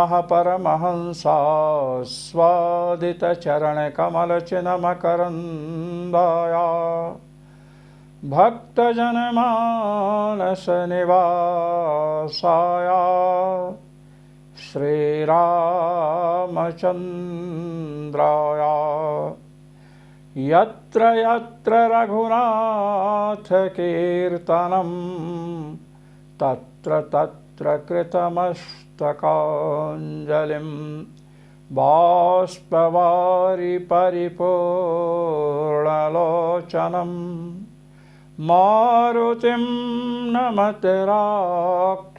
नमः परमहंसा स्वादितचरणकमलचिन्हमकरन्दाया भक्तजनमानसनिवासाय श्रीरामचन्द्राय यत्र यत्र रघुनाथकीर्तनं तत्र तत्र कृतमस्तकाञ्जलिं बाष्पवारि परिपूर्णलोचनं मारुतिं नमत राक्षसान्तकं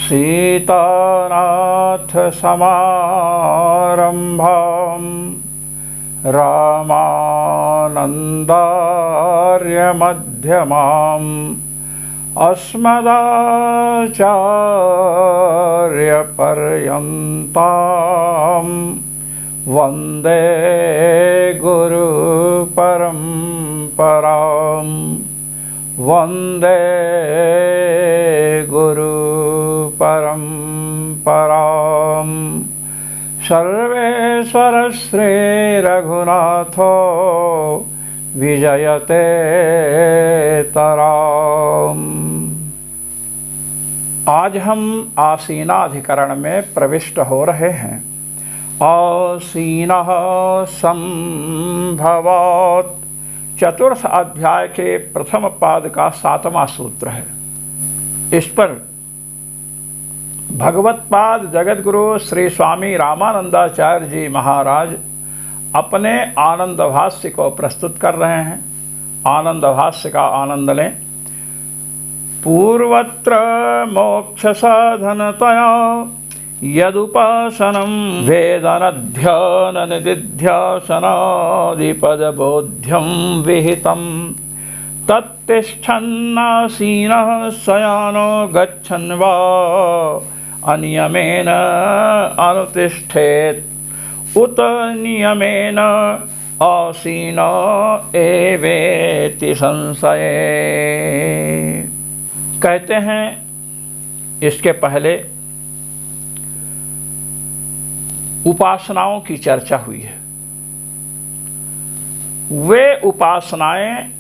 सीतानाथसमारम्भां रामानन्दार्यमध्यमाम् अस्मदाचार्यपर्यन्तां वन्दे गुरुपरम्परां वन्दे गुरुपरम्परां सर्वेश्वर श्रीरघुनाथो विजयते तराम। आज हम आसीनाधिकरण में प्रविष्ट हो रहे हैं। आसीनः संभवात् चतुर्थ अध्याय के प्रथम पाद का 7वां सूत्र है। इस पर भगवत्पाद जगतगुरु श्री स्वामी रामानंदाचार्य जी महाराज अपने आनंद भाष्य को प्रस्तुत कर रहे हैं। आनंद भाष्य का आनंद लें। पूर्वत्र मोक्ष साधनतया यदुपासनं वेदनध्यान निदिध्यासनादिपदबोध्यं विहितं तत्तिष्ठन्नासीनः शयानो गच्छन् वा अनियमेन अनुतिष्ठेत् उत नियमेन आसीन एवेति संशये। कहते हैं इसके पहले उपासनाओं की चर्चा हुई है। वे उपासनाएं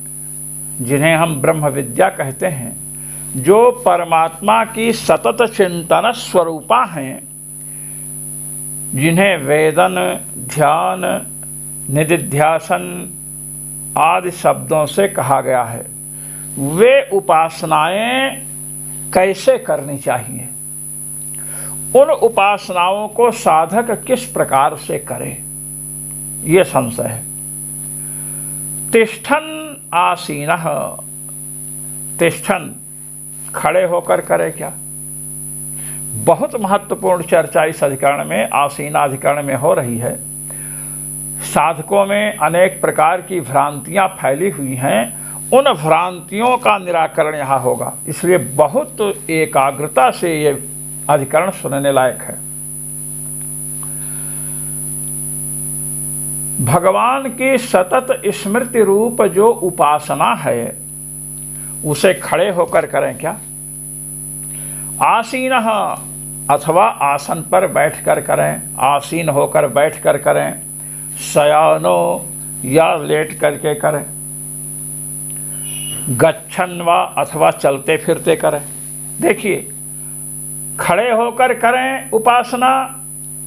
जिन्हें हम ब्रह्म विद्या कहते हैं, जो परमात्मा की सतत चिंतन स्वरूपा हैं, जिन्हें वेदन, ध्यान, निदिध्यासन आदि शब्दों से कहा गया है, वे उपासनाएं कैसे करनी चाहिए, उन उपासनाओं को साधक किस प्रकार से करे, ये संशय है। तिष्ठन आसीनः, तिष्ठन खड़े होकर करे क्या? बहुत महत्वपूर्ण चर्चा इस अधिकरण में, आसीनाधिकरण में हो रही है। साधकों में अनेक प्रकार की भ्रांतियां फैली हुई हैं, उन भ्रांतियों का निराकरण यहाँ होगा। इसलिए बहुत एकाग्रता से ये अधिकरण सुनने लायक है। भगवान की सतत स्मृति रूप जो उपासना है, उसे खड़े होकर करें क्या? आसीनः अथवा आसन पर बैठकर करें, आसीन होकर बैठकर करें, शयानो या लेट करके करें, गच्छन् वा अथवा चलते फिरते करें। देखिए, खड़े होकर करें उपासना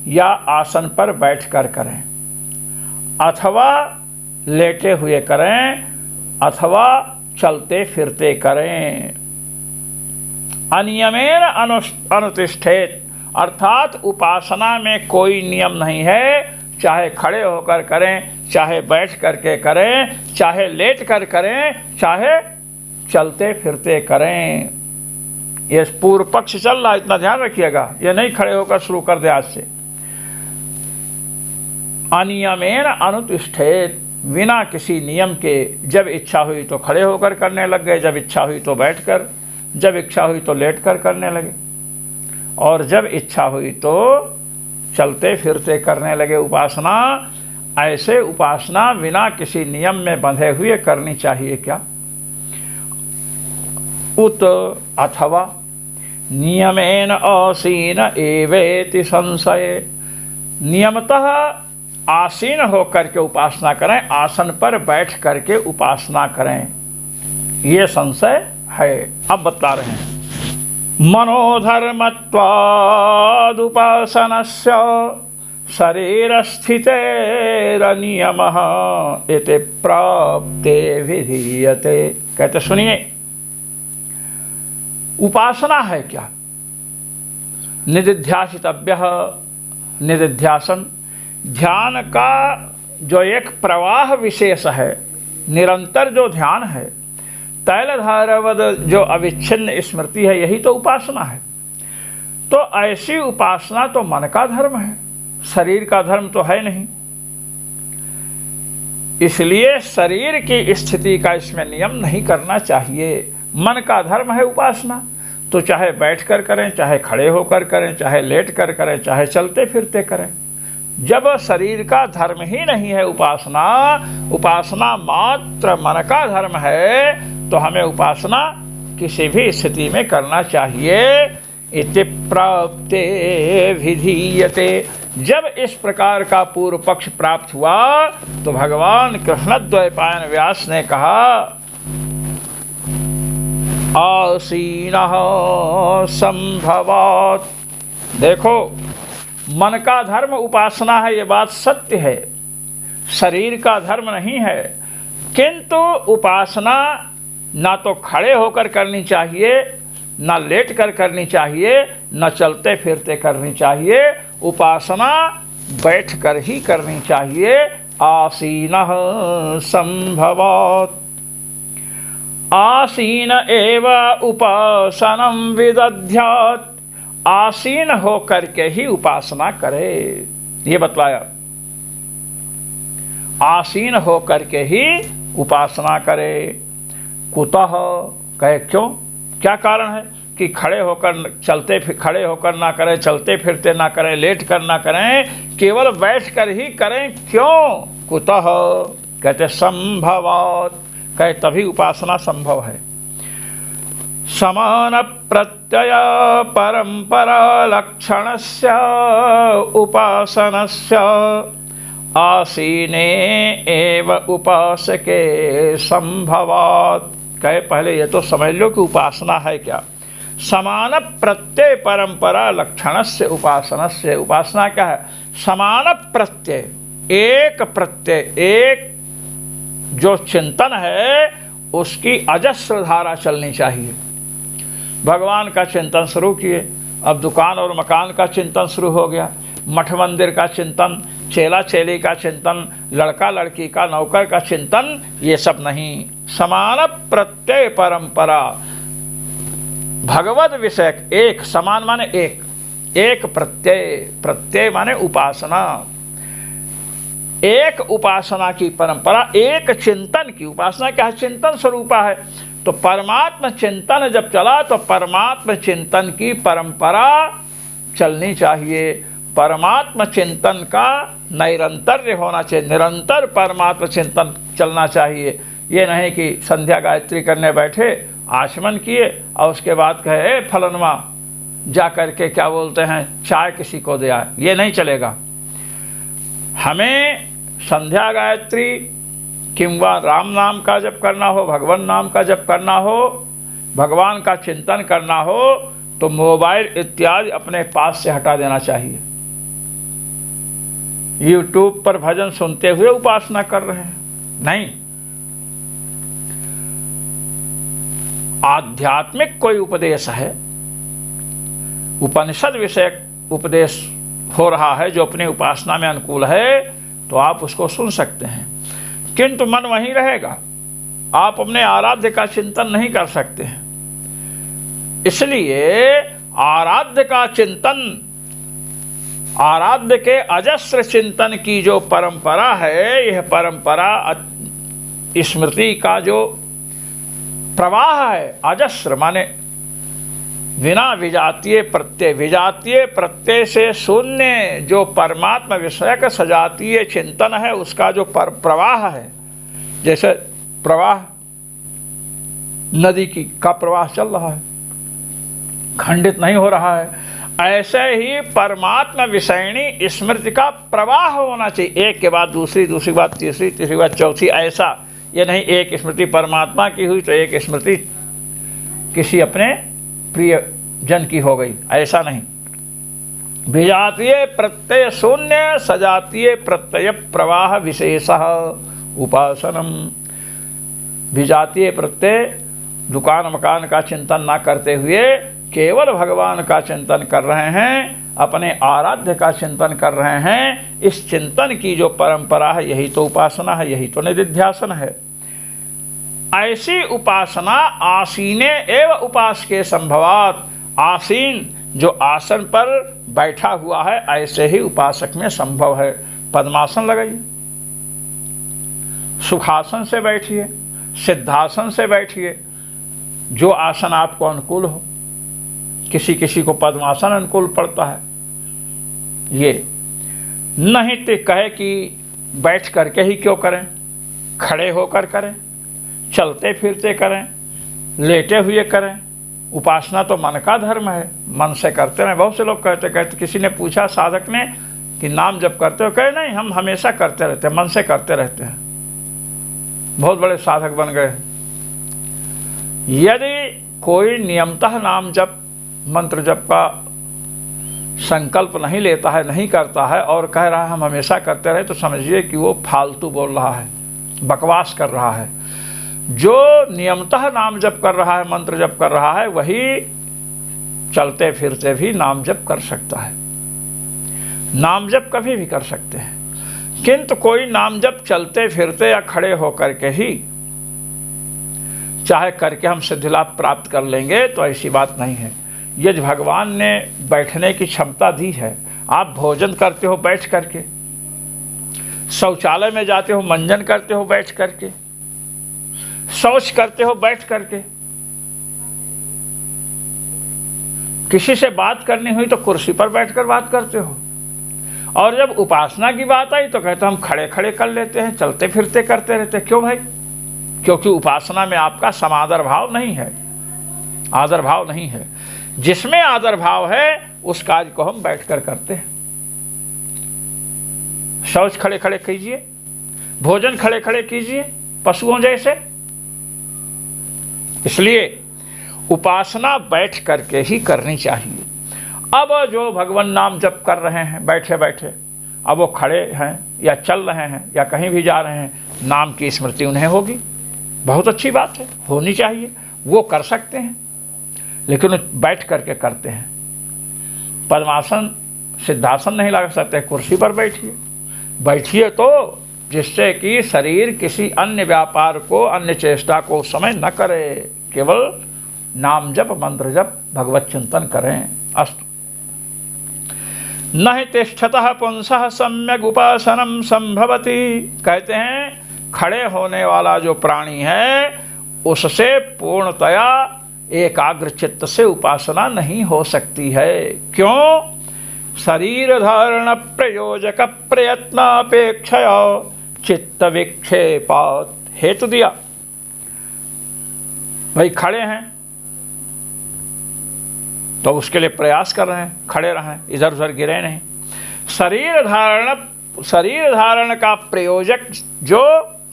या आसन पर बैठकर करें, अथवा लेटे हुए करें, अथवा चलते फिरते करें। अनियमेन अनुतिष्ठेत, अर्थात उपासना में कोई नियम नहीं है। चाहे खड़े होकर करें, चाहे बैठ करके करें, चाहे लेट कर करें, चाहे चलते फिरते करें। ये पूर्व पक्ष चल रहा है, इतना ध्यान रखिएगा। ये नहीं खड़े होकर शुरू कर दे आज से। अनियमेन अनुतिष्ठेत, बिना किसी नियम के, जब इच्छा हुई तो खड़े होकर करने लग गए, जब इच्छा हुई तो बैठकर, जब इच्छा हुई तो लेटकर करने लगे, और जब इच्छा हुई तो चलते फिरते करने लगे उपासना। ऐसे उपासना बिना किसी नियम में बंधे हुए करनी चाहिए क्या? उत अथवा नियमेन आसीन एवेति संशय। नियमतः आसीन होकर के उपासना करें, आसन पर बैठ करके उपासना करें, ये संशय है। अब बता रहे हैं, मनोधर्मत्वादुपासनस्य शरीरस्थितेरनियमः इति प्राप्ते विधीयते। कहते सुनिए, उपासना है क्या? निदिध्यासितव्यः, निदिध्यासन ध्यान का जो एक प्रवाह विशेष है, निरंतर जो ध्यान है, तैलधारावद जो अविच्छिन्न स्मृति है, यही तो उपासना है। तो ऐसी उपासना तो मन का धर्म है, शरीर का धर्म तो है नहीं। इसलिए शरीर की स्थिति का इसमें नियम नहीं करना चाहिए। मन का धर्म है उपासना, तो चाहे बैठ कर करें, चाहे खड़े होकर करें, चाहे लेट कर करें, चाहे चलते फिरते करें। जब शरीर का धर्म ही नहीं है उपासना, उपासना मात्र मन का धर्म है, तो हमें उपासना किसी भी स्थिति में करना चाहिए। इति प्राप्ते विधीयते। जब इस प्रकार का पूर्व पक्ष प्राप्त हुआ तो भगवान कृष्णद्वैपायन व्यास ने कहा, आसीनः संभवात्। देखो, मन का धर्म उपासना है, ये बात सत्य है, शरीर का धर्म नहीं है। किंतु उपासना ना तो खड़े होकर करनी चाहिए, ना लेट कर करनी चाहिए, ना चलते फिरते करनी चाहिए। उपासना बैठ कर ही करनी चाहिए। आसीनः संभवात्। आसीन एव उपासनं विदध्यात्। आसीन होकर के ही उपासना करे, ये बतलाया। आसीन होकर के ही उपासना करे। कुतः, कहे क्यों, क्या कारण है कि खड़े होकर ना करें, चलते फिरते ना करें, लेट कर ना करें, केवल बैठ कर ही करें? क्यों? कुतः, कहते संभवात्, कहे तभी उपासना संभव है। समान प्रत्यय परंपरा लक्षणस्य उपासनस्य आसीने एव उपासके संभवात्। कहे पहले ये तो समझ लो कि उपासना है क्या। समान प्रत्यय परंपरा लक्षणस्य उपासनस्य। उपासना क्या है? समान प्रत्यय, एक प्रत्यय, एक जो चिंतन है उसकी अजस्र धारा चलनी चाहिए। भगवान का चिंतन शुरू किए, अब दुकान और मकान का चिंतन शुरू हो गया, मठ मंदिर का चिंतन, चेला चेली का चिंतन, लड़का लड़की का, नौकर का चिंतन, ये सब नहीं। समान प्रत्यय परंपरा, भगवद विषयक, एक, समान माने एक, एक प्रत्यय, प्रत्यय माने उपासना, एक उपासना की परंपरा, एक चिंतन की। उपासना क्या है? चिंतन स्वरूपा है। तो परमात्म चिंतन जब चला तो परमात्म चिंतन की परंपरा चलनी चाहिए। परमात्म चिंतन का नैरंतर्य होना चाहिए, निरंतर परमात्म चिंतन चलना चाहिए। ये नहीं कि संध्या गायत्री करने बैठे, आचमन किए और उसके बाद कहे फलनवा जा करके क्या बोलते हैं चाय किसी को दिया, ये नहीं चलेगा। हमें संध्या गायत्री किंवा राम नाम का जप करना हो, भगवान नाम का जप करना हो, भगवान का चिंतन करना हो, तो मोबाइल इत्यादि अपने पास से हटा देना चाहिए। YouTube पर भजन सुनते हुए उपासना कर रहे हैं, नहीं। आध्यात्मिक कोई उपदेश है, उपनिषद विषयक उपदेश हो रहा है जो अपनी उपासना में अनुकूल है, तो आप उसको सुन सकते हैं, किंतु मन वहीं रहेगा। आप अपने आराध्य का चिंतन नहीं कर सकते हैं। इसलिए आराध्य का चिंतन, आराध्य के अजस्र चिंतन की जो परंपरा है, यह परंपरा स्मृति का जो प्रवाह है, अजस्र माने बिना विजातीय प्रत्यय, विजातीय प्रत्यय से शून्य जो परमात्मा विषयक सजातीय चिंतन है, उसका जो प्रवाह है, जैसे प्रवाह नदी का प्रवाह चल रहा है, खंडित नहीं हो रहा है। ऐसे ही परमात्मा विषयणी स्मृति का प्रवाह होना चाहिए, एक के बाद दूसरी, दूसरी बात तीसरी, तीसरी बात चौथी। ऐसा ये नहीं एक स्मृति परमात्मा की हुई तो एक स्मृति किसी अपने प्रिय जन की हो गई, ऐसा नहीं। विजातीय प्रत्यय शून्य सजातीय प्रत्यय प्रवाह विशेषः उपासनम। विजातीय प्रत्यय दुकान मकान का चिंतन ना करते हुए केवल भगवान का चिंतन कर रहे हैं, अपने आराध्य का चिंतन कर रहे हैं। इस चिंतन की जो परंपरा है यही तो उपासना है, यही तो निधिध्यासन है। ऐसी उपासना आसीने एव उपास के संभवात। आसीन जो आसन पर बैठा हुआ है ऐसे ही उपासक में संभव है। पद्मासन लगाइए, सुखासन से बैठिए, सिद्धासन से बैठिए, जो आसन आपको अनुकूल हो। किसी किसी को पद्मासन अनुकूल पड़ता है, ये नहीं तो कहे कि बैठ करके ही क्यों करें, खड़े होकर करें, चलते फिरते करें, लेटे हुए करें। उपासना तो मन का धर्म है, मन से करते हैं। बहुत से लोग कहते किसी ने पूछा साधक ने कि नाम जप करते हो, कहे नहीं हम हमेशा करते रहते हैं, मन से करते रहते हैं। बहुत बड़े साधक बन गए। यदि कोई नियमतः नाम जप मंत्र जप का संकल्प नहीं लेता है, नहीं करता है और कह रहा है हम हमेशा करते रहे, तो समझिए कि वो फालतू बोल रहा है, बकवास कर रहा है। जो नियमतः नाम जप कर रहा है, मंत्र जप कर रहा है, वही चलते फिरते भी नाम जप कर सकता है। नाम जप कभी भी कर सकते हैं, किंतु कोई नाम जप चलते फिरते या खड़े होकर के ही चाहे करके हम सिद्धि लाभ प्राप्त कर लेंगे, तो ऐसी बात नहीं है। यदि भगवान ने बैठने की क्षमता दी है, आप भोजन करते हो बैठ करके, शौचालय में जाते हो मंजन करते हो बैठ करके, शौच करते हो बैठ करके, किसी से बात करनी हुई तो कुर्सी पर बैठकर बात करते हो, और जब उपासना की बात आई तो कहते हम खड़े खड़े कर लेते हैं, चलते फिरते करते रहते हैं। क्यों भाई? क्योंकि उपासना में आपका समादर भाव नहीं है, आदर भाव नहीं है। जिसमें आदर भाव है उस कार्य को हम बैठकर करते हैं। शौच खड़े खड़े कीजिए, भोजन खड़े खड़े कीजिए, पशुओं जैसे। इसलिए उपासना बैठ करके ही करनी चाहिए। अब जो भगवान नाम जप कर रहे हैं बैठे बैठे, अब वो खड़े हैं या चल रहे हैं या कहीं भी जा रहे हैं, नाम की स्मृति उन्हें होगी, बहुत अच्छी बात है, होनी चाहिए, वो कर सकते हैं। लेकिन बैठ करके करते हैं। पद्मासन सिद्धासन नहीं लगा सकते, कुर्सी पर बैठिए। बैठिए तो जिससे कि शरीर किसी अन्य व्यापार को, अन्य चेष्टा को उस समय न करे, केवल नाम जप मंत्र जप भगवत चिंतन करें। अस्तु। न हि तिष्ठतः पुंसः सम्यक उपासनम संभवति। कहते हैं खड़े होने वाला जो प्राणी है उससे पूर्णतया एकाग्र चित्त से उपासना नहीं हो सकती है। क्यों? शरीर धारण प्रयोजक प्रयत्न अपेक्षया चित्त विक्षेपात। हेतु दिया, भाई खड़े हैं तो उसके लिए प्रयास कर रहे हैं, खड़े रहें, इधर उधर गिरे नहीं। शरीर धारण का प्रयोजक जो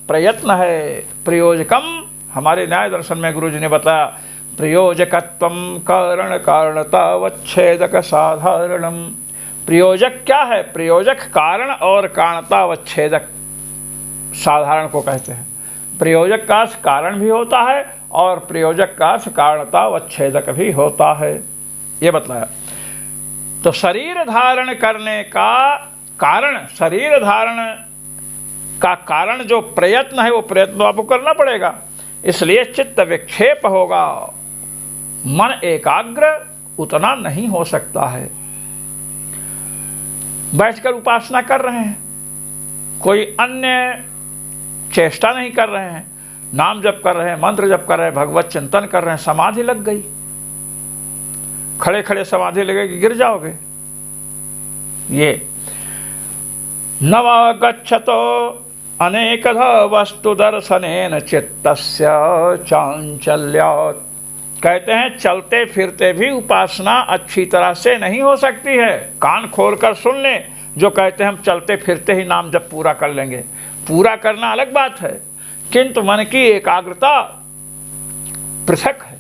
प्रयत्न है, प्रयोजकम, हमारे न्याय दर्शन में गुरु जी ने बताया, प्रयोजकत्वम कारण कारणतावच्छेदक साधारणम। प्रयोजक क्या है? प्रयोजक कारण और कारणतावच्छेदक साधारण को कहते हैं। प्रयोजक का कारण भी होता है और प्रयोजक का कारणतावच्छेदक भी होता है, ये बतलाया। तो शरीर धारण करने का कारण, शरीर धारण का कारण जो प्रयत्न है वो प्रयत्न आपको करना पड़ेगा, इसलिए चित्त विक्षेप होगा, मन एकाग्र उतना नहीं हो सकता है। बैठकर उपासना कर रहे हैं, कोई अन्य चेष्टा नहीं कर रहे हैं, नाम जप कर रहे हैं, मंत्र जप कर रहे हैं, भगवत चिंतन कर रहे हैं, समाधि लग गई। खड़े खड़े समाधि लगेगी, गिर जाओगे। ये नवागच्छतो अनेकधा वस्तु दर्शनेन चित्तस्य चांचल्यात्। कहते हैं चलते फिरते भी उपासना अच्छी तरह से नहीं हो सकती है। कान खोलकर सुन लें जो कहते हैं हम चलते फिरते ही नाम जब पूरा कर लेंगे। पूरा करना अलग बात है, किंतु मन की एकाग्रता पृथक है।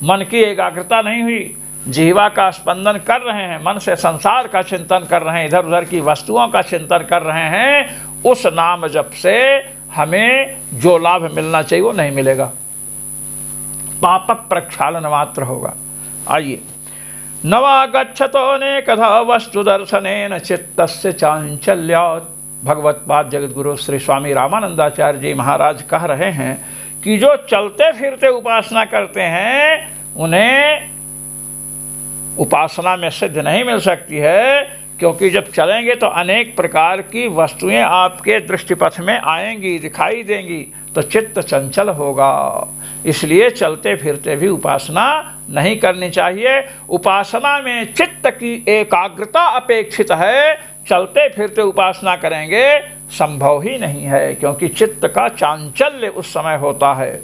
मन की एकाग्रता नहीं हुई, जिह्वा का स्पंदन कर रहे हैं, मन से संसार का चिंतन कर रहे हैं, इधर उधर की वस्तुओं का चिंतन कर रहे हैं, उस नाम जप से हमें जो लाभ मिलना चाहिए वो नहीं मिलेगा, पाप प्रक्षालन मात्र होगा। आइए, नवागच्छतोऽनेकधा वस्तु दर्शनेन चित्तस्य चांचल्यात्। भगवत पाद जगत गुरु श्री स्वामी रामानंदाचार्य जी महाराज कह रहे हैं कि जो चलते फिरते उपासना करते हैं उन्हें उपासना में सिद्ध नहीं मिल सकती है, क्योंकि जब चलेंगे तो अनेक प्रकार की वस्तुएं आपके दृष्टिपथ में आएंगी, दिखाई देंगी, तो चित्त चंचल होगा। इसलिए चलते फिरते भी उपासना नहीं करनी चाहिए। उपासना में चित्त की एकाग्रता अपेक्षित है। चलते फिरते उपासना करेंगे संभव ही नहीं है, क्योंकि चित्त का चांचल्य उस समय होता है।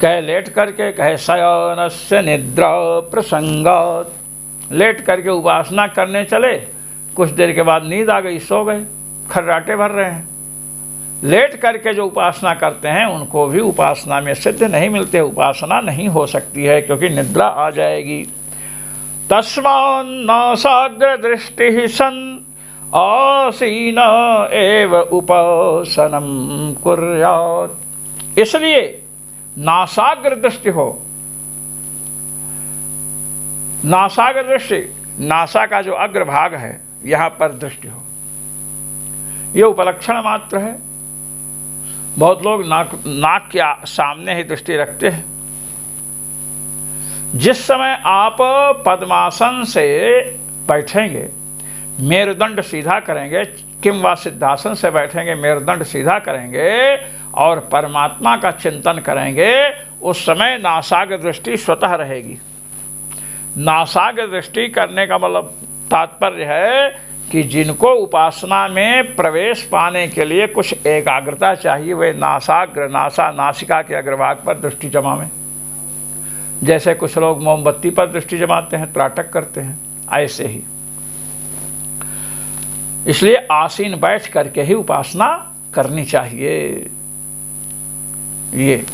कहे लेट करके, कहे शयनस्य निद्रा प्रसंगात्। लेट करके उपासना करने चले, कुछ देर के बाद नींद आ गई, सो गए, खर्राटे भर रहे हैं। लेट करके जो उपासना करते हैं उनको भी उपासना में सिद्ध नहीं मिलते, उपासना नहीं हो सकती है, क्योंकि निद्रा आ जाएगी। तस्मान्नासाग्र दृष्टि सन् आसीन एव उपासनम कुर्यात्। इसलिए नासाग्र दृष्टि हो। नासाग्र दृष्टि, नासा का जो अग्रभाग है यहाँ पर दृष्टि हो, ये उपलक्षण मात्र है। बहुत लोग नाक के सामने ही दृष्टि रखते हैं। जिस समय आप पद्मासन से बैठेंगे, मेरुदंड सीधा करेंगे, किंवा सिद्धासन से बैठेंगे, मेरुदंड सीधा करेंगे और परमात्मा का चिंतन करेंगे, उस समय नासाग्र दृष्टि स्वतः रहेगी। नासाग्र दृष्टि करने का मतलब तात्पर्य है कि जिनको उपासना में प्रवेश पाने के लिए कुछ एकाग्रता चाहिए, वे नासाग्र, नासा नासिका के अग्रभाग पर दृष्टि जमावें। जैसे कुछ लोग मोमबत्ती पर दृष्टि जमाते हैं, त्राटक करते हैं, ऐसे ही। इसलिए आसीन बैठ करके ही उपासना करनी चाहिए। ये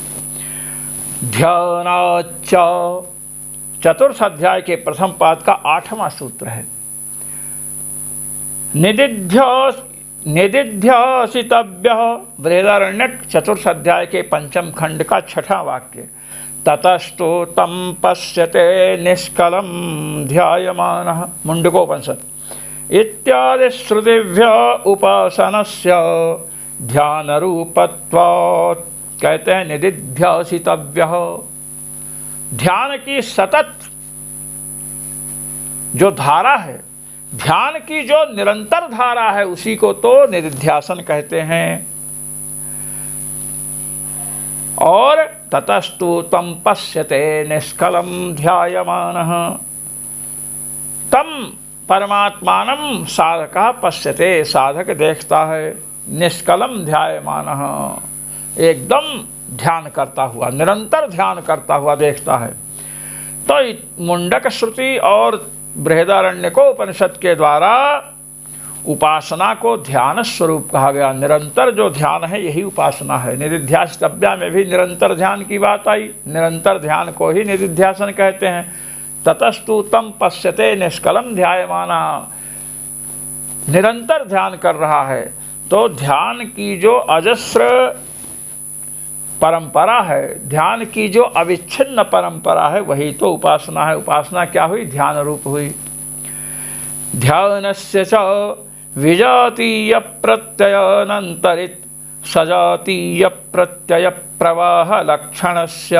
ध्यानाच्च चतुर्थ अध्याय के प्रथम पाद का 8वां सूत्र है। निदिध्यासितव्य, बृहदारण्यक चतुर्थ अध्याय के पंचम खंड का 6वां वाक्य। ततस्तु तं पश्यते निष्कलं ध्यायमानः, मुंडकोपनिषद। इत्यादि श्रुतिभ्य उपासनस्य ध्यान रूपत्वात्। कहते हैं निदिध्यासितव्य, ध्यान की सतत जो धारा है, ध्यान की जो निरंतर धारा है, उसी को तो निदिध्यासन कहते हैं। और ततस्तु तं पश्यते निष्कलं ध्यायमानः, तम परमात्मानं साधकः पश्यते, साधक देखता है, निष्कलम ध्यायमानः, एकदम ध्यान करता हुआ, निरंतर ध्यान करता हुआ देखता है। तो मुंडक श्रुति और बृहदारण्यको उपनिषद के द्वारा उपासना को ध्यान स्वरूप कहा गया। निरंतर जो ध्यान है यही उपासना है। निदिध्यासितव्या में भी निरंतर ध्यान की बात आई, निरंतर ध्यान को ही निदिध्यासन कहते हैं। ततस्तु तं पश्यते निष्कलम ध्यायमाना, निरंतर ध्यान कर रहा है। तो ध्यान की जो अजस्र परंपरा है, ध्यान की जो अविच्छिन्न परंपरा है, वही तो उपासना है। उपासना क्या हुई? ध्यान रूप हुई। ध्यानस्य च विजातीय प्रत्ययानंतरित सजातीय प्रत्यय प्रवाह लक्षणस्य।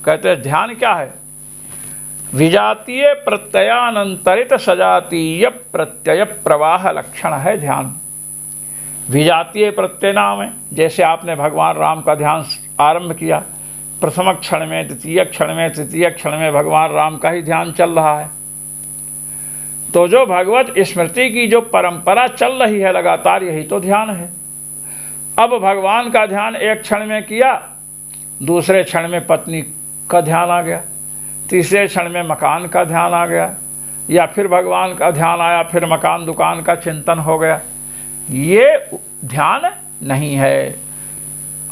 कहते हैं ध्यान क्या है? विजातीय प्रत्ययानंतरित सजातीय प्रत्यय प्रवाह लक्षण है ध्यान। विजातीय प्रत्यय नाम है, जैसे आपने भगवान राम का ध्यान आरंभ किया, प्रथम क्षण में, द्वितीय क्षण में, तृतीय क्षण में भगवान राम का ही ध्यान चल रहा है। तो जो भगवत स्मृति की जो परंपरा चल रही है लगातार, यही तो ध्यान है। अब भगवान का ध्यान एक क्षण में किया दूसरे क्षण में पत्नी का ध्यान आ गया, तीसरे क्षण में मकान का ध्यान आ गया, या फिर भगवान का ध्यान आया, फिर मकान दुकान का चिंतन हो गया। ये ध्यान नहीं है।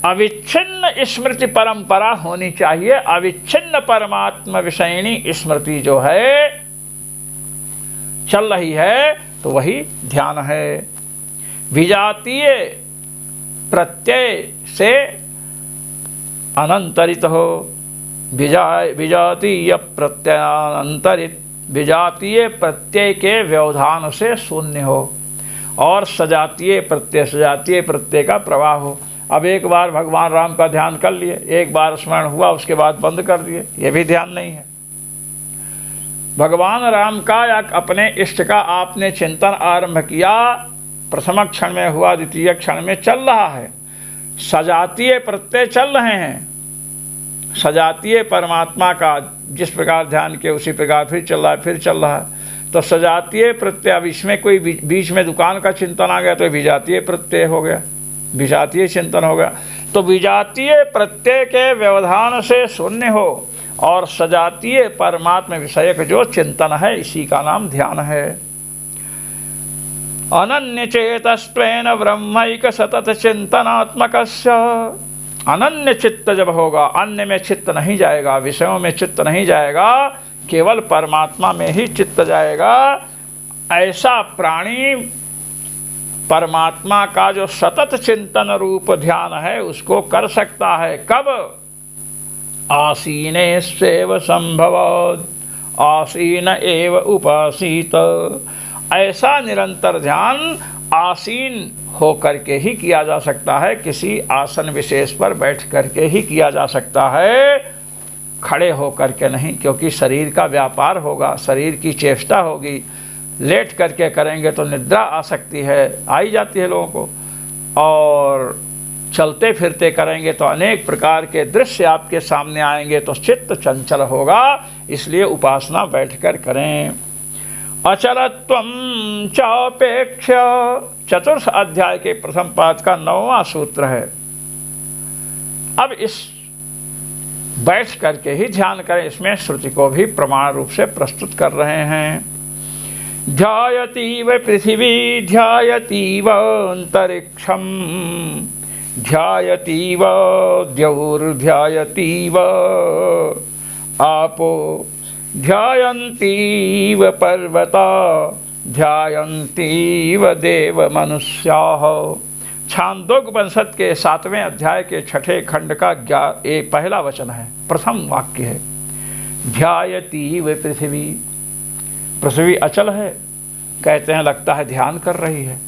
अविच्छिन्न स्मृति परंपरा होनी चाहिए। अविच्छिन्न परमात्मा विषयिणी स्मृति जो है चल रही है तो वही ध्यान है। विजातीय प्रत्यय से अनंतरित हो, विजातीय प्रत्ययानंतरित, विजातीय प्रत्यय के व्यवधान से शून्य हो, और सजातीय प्रत्यय का प्रवाह हो। अब एक बार भगवान राम का ध्यान कर लिए, एक बार स्मरण हुआ, उसके बाद बंद कर दिए, ये भी ध्यान नहीं है। भगवान राम का या अपने इष्ट का आपने चिंतन आरंभ किया, प्रथम क्षण में हुआ, द्वितीय क्षण में चल रहा है। सजातीय प्रत्यय चल रहे हैं। सजातीय परमात्मा का जिस प्रकार ध्यान किया उसी प्रकार फिर चल रहा है, फिर चल रहा है। तो सजातीय प्रत्यय, अब इसमें कोई बीच में दुकान का चिंतन आ गया तो विजातीय प्रत्यय हो गया, विजातीय चिंतन हो गया। तो विजातीय प्रत्यय के व्यवधान से शून्य हो और सजातीय परमात्मा विषयक जो चिंतन है, इसी का नाम ध्यान है। अनन्य चेतस्त्वेन ब्रह्मैक सतत चिंतनात्मकस्य। अनन्य चित्त जब होगा, अन्य में चित्त नहीं जाएगा, विषयों में चित्त नहीं जाएगा, केवल परमात्मा में ही चित्त जाएगा। ऐसा प्राणी परमात्मा का जो सतत चिंतन रूप ध्यान है उसको कर सकता है। कब? आसीने स्वेव संभवात्, आसीन एव उपासीत। ऐसा निरंतर ध्यान आसीन होकर के ही किया जा सकता है, किसी आसन विशेष पर बैठ करके ही किया जा सकता है, खड़े होकर के नहीं, क्योंकि शरीर का व्यापार होगा, शरीर की चेष्टा होगी। लेट करके करेंगे तो निद्रा आ सकती है, आई जाती है लोगों को, और चलते फिरते करेंगे तो अनेक प्रकार के दृश्य आपके सामने आएंगे तो चित्त चंचल होगा। इसलिए उपासना बैठकर करें। अचलत्वं चापेक्ष, चतुर्थ अध्याय के प्रथम पाद का 9वां सूत्र है। अब इस बैठ करके ही ध्यान करें, इसमें श्रुति को भी प्रमाण रूप से प्रस्तुत कर रहे हैं। ध्यायतीव पृथिवी ध्यायतीव अंतरिक्षम ध्यायतीव द्यौर्ध्यायतीव आपो ध्यायन्तीव पर्वता ध्यायन्तीव देव मनुष्याः। छांदोग्योपनिषद के 7वें अध्याय के 6ठे खंड का पहला वचन है, प्रथम वाक्य है। ध्यायतीव पृथ्वी, पृथ्वी अचल है, कहते हैं लगता है ध्यान कर रही है।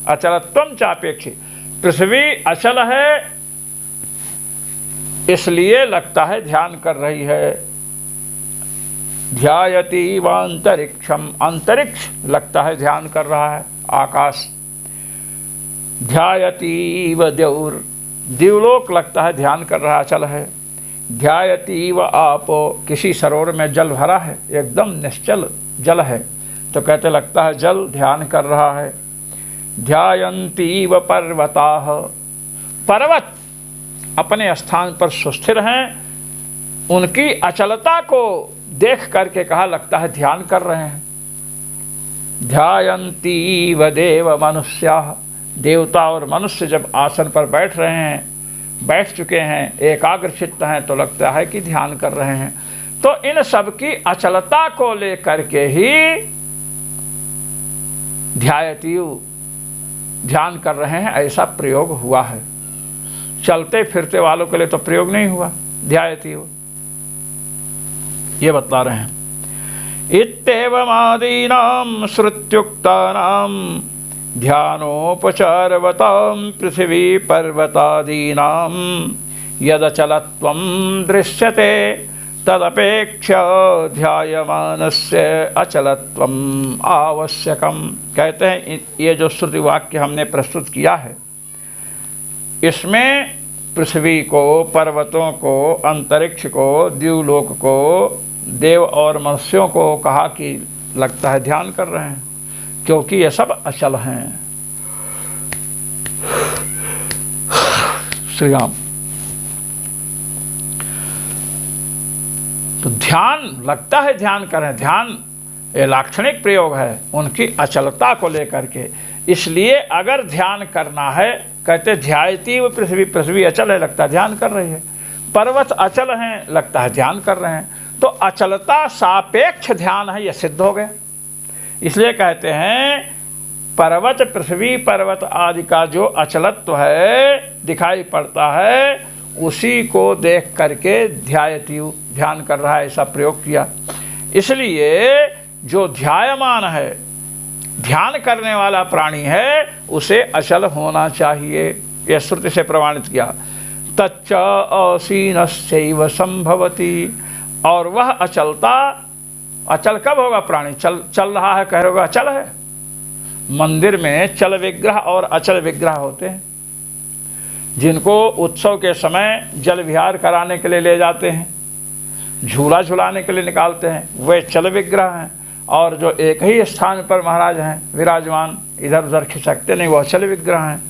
अचलत्वं चापेक्षि, पृथ्वी अचल है इसलिए लगता है ध्यान कर रही है। ध्यायतीव अंतरिक्षम, अंतरिक्ष लगता है ध्यान कर रहा है, आकाश। ध्यायतीव द्यौर, दिवलोक लगता है ध्यान कर रहा, अचल है। ध्यायतीव आपो, किसी सरोवर में जल भरा है, एकदम निश्चल जल है, तो कहते लगता है जल ध्यान कर रहा है। ध्यायन्तीव पर्वताः, पर्वत अपने स्थान पर सुस्थिर हैं, उनकी अचलता को देख करके कहा लगता है ध्यान कर रहे हैं। ध्यायन्तीव देव मनुष्याः, देवता और मनुष्य जब आसन पर बैठ रहे हैं, बैठ चुके हैं, एकाग्र चित्त हैं, तो लगता है कि ध्यान कर रहे हैं। तो इन सब की अचलता को लेकर के ही ध्यायतीव, ध्यान कर रहे हैं, ऐसा प्रयोग हुआ है। चलते फिरते वालों के लिए तो प्रयोग नहीं हुआ ध्यायतीव, ये बता रहे हैं। इत्येवमादीनां श्रुत्युक्तानां ध्यानोपचारवतां पृथिवी पर्वतादीनां यदचलत्वं दृश्यते तदपेक्ष ध्यायमानस्य अचलत्वम् आवश्यकम। कहते हैं ये जो श्रुति वाक्य हमने प्रस्तुत किया है, इसमें पृथ्वी को, पर्वतों को, अंतरिक्ष को, द्युलोक को, देव और मनुष्यों को कहा कि लगता है ध्यान कर रहे हैं, क्योंकि ये सब अचल हैं। श्री राम। तो ध्यान लगता है ध्यान करें, ध्यान ये लाक्षणिक प्रयोग है उनकी अचलता को लेकर के। इसलिए अगर ध्यान करना है, कहते ध्यायती वो पृथ्वी, पृथ्वी अचल है लगता है ध्यान कर रही है, पर्वत अचल हैं लगता है ध्यान कर रहे हैं, तो अचलता सापेक्ष ध्यान है, यह सिद्ध हो गया। इसलिए कहते हैं पर्वत, पृथ्वी पर्वत आदि का जो अचलत्व है दिखाई पड़ता है, उसी को देख करके ध्यायती ध्यान कर रहा है, ऐसा प्रयोग किया। इसलिए जो ध्यायमान है, ध्यान करने वाला प्राणी है, उसे अचल होना चाहिए, यह श्रुति से प्रमाणित किया। तच्च आसीनश्चैव संभवति, और वह अचलता, अचल कब होगा प्राणी? चल रहा है कह रहे अचल है। मंदिर में चल विग्रह और अचल विग्रह होते हैं, जिनको उत्सव के समय जल विहार कराने के लिए ले जाते हैं, झूला झुलाने के लिए निकालते हैं, वे चल विग्रह हैं। और जो एक ही स्थान पर महाराज हैं विराजमान, इधर उधर खिसकते नहीं, वो अचल विग्रह हैं।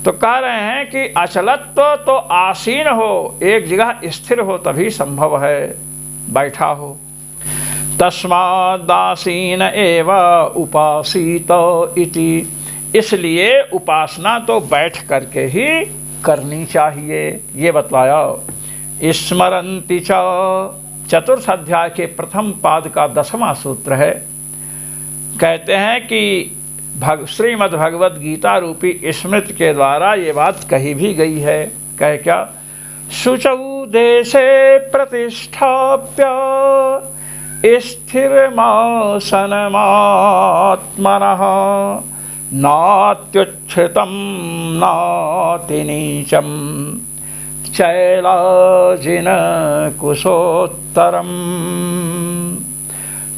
तो कह रहे हैं कि अचलत्व तो आसीन हो, एक जगह स्थिर हो तभी संभव है, बैठा हो। तस्मादासीन एव उपासीत इति, इसलिए उपासना तो बैठ करके ही करनी चाहिए, ये बतलाया। स्मरन्ति च, चतुर्थ अध्याय के प्रथम पाद का 10वां सूत्र है। कहते हैं कि श्रीमद् भगवद गीता रूपी स्मृति के द्वारा ये बात कही भी गई है। कहे क्या? शुचौ देशे प्रतिष्ठाप्य स्थिरमासनमात्मनः नात्युच्छ्रितं नातिनीचं चैलाजिन कुशोत्तरम्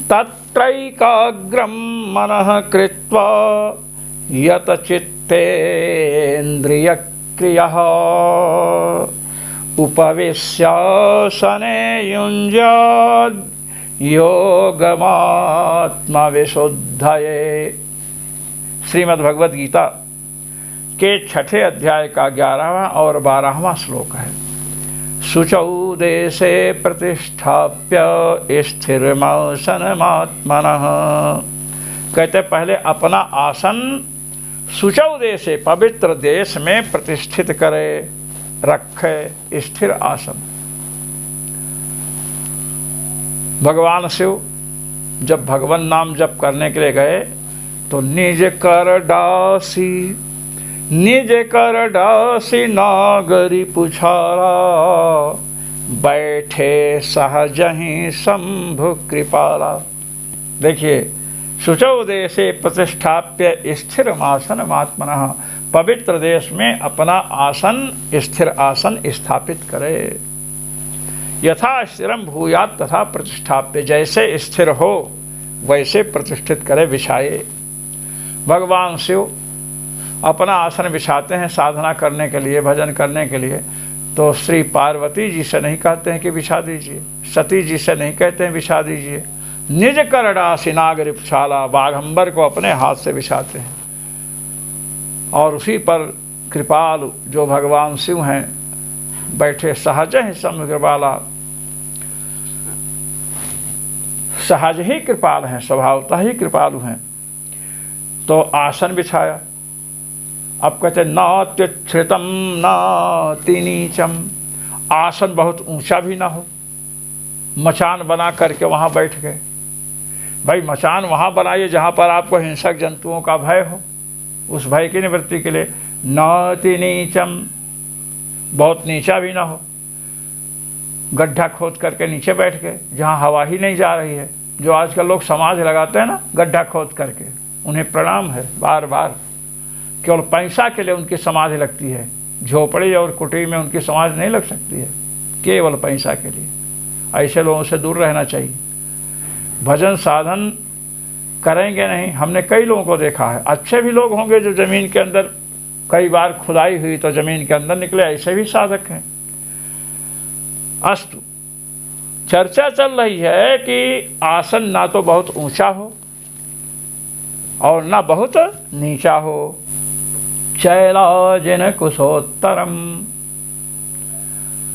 तत्रैकाग्रं मनः कृत्वा यत चित्तेन्द्रियक्रियः उपविश्यासने युञ्जाद् योगमात्मविशुद्धये। श्रीमद् भगवद गीता के 6ठे अध्याय का 11वां और 12वां श्लोक है। शुचौ देशे प्रतिष्ठाप्य स्थिरमासनमात्मनः, कहते पहले अपना आसन शुचौ देशे, पवित्र देश में प्रतिष्ठित करे, रखे, स्थिर आसन। भगवान शिव जब भगवान नाम जप करने के लिए गए तो निज कर डासी नागरी पुछारा, बैठे सहज ही शंभु कृपाला। देखिए, शुचौ देशे प्रतिष्ठाप्य स्थिरमासनमात्मनः, पवित्र देश में अपना आसन, स्थिर आसन स्थापित करे। यथा स्थिरम भूयात् तथा प्रतिष्ठाप्य, जैसे स्थिर हो वैसे प्रतिष्ठित करे, बिछाए। भगवान शिव अपना आसन बिछाते हैं साधना करने के लिए, भजन करने के लिए, तो श्री पार्वती जी से नहीं कहते हैं कि बिछा दीजिए, सती जी से नहीं कहते हैं बिछा दीजिए, निज कर डासी नागरी पुछाला, बाघंबर को अपने हाथ से बिछाते हैं। और उसी पर कृपालु जो भगवान शिव हैं बैठे, सहज ही शंभु कृपाला, सहज ही कृपाल हैं, स्वभावतः ही कृपालु हैं। तो आसन बिछाया। अब कहते नात्युच्छ्रितम नातिनीचम, आसन बहुत ऊंचा भी ना हो, मचान बना करके वहाँ बैठ गए। भाई मचान वहाँ बनाइए जहाँ पर आपको हिंसक जंतुओं का भय हो, उस भय की निवृत्ति के लिए। नातिनीचम, बहुत नीचा भी ना हो, गड्ढा खोद करके नीचे बैठ गए जहाँ हवा ही नहीं जा रही है। जो आजकल लोग समाज लगाते हैं ना गड्ढा खोद करके, उन्हें प्रणाम है बार बार, केवल पैसा के लिए उनकी समाधि लगती है। झोपड़ी और कुटी में उनकी समाधि नहीं लग सकती है, केवल पैसा के लिए। ऐसे लोगों से दूर रहना चाहिए। भजन साधन करेंगे नहीं, हमने कई लोगों को देखा है, अच्छे भी लोग होंगे जो जमीन के अंदर कई बार खुदाई हुई तो जमीन के अंदर निकले, ऐसे भी साधक हैं। अस्तु, चर्चा चल रही है कि आसन ना तो बहुत ऊंचा हो और ना बहुत नीचा हो। चैलाजिन कुशोत्तरम,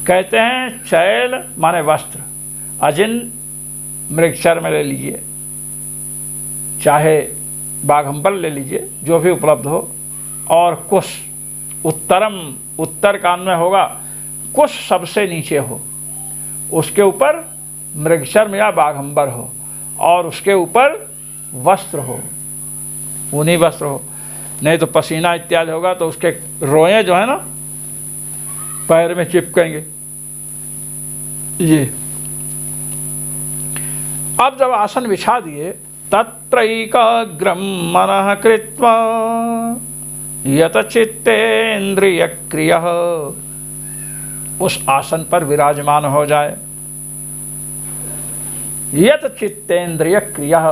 कहते हैं चैल माने वस्त्र, अजिन मृगचर्म ले लीजिए, चाहे बाघंबर ले लीजिए, जो भी उपलब्ध हो, और कुश उत्तरम, उत्तर कान में होगा, कुश सबसे नीचे हो, उसके ऊपर मृगचर्म या बाघंबर हो, और उसके ऊपर वस्त्र हो, ऊनी वस्त्र हो, नहीं तो पसीना इत्यादि होगा तो उसके रोए जो है ना पैर में चिपकेंगे। ये अब जब आसन बिछा दिए, तत्रैकाग्रम मनः कृत्वा यत चित्तेन्द्रिय क्रियः, उस आसन पर विराजमान हो जाए। यत चित्तेन्द्रिय क्रियः,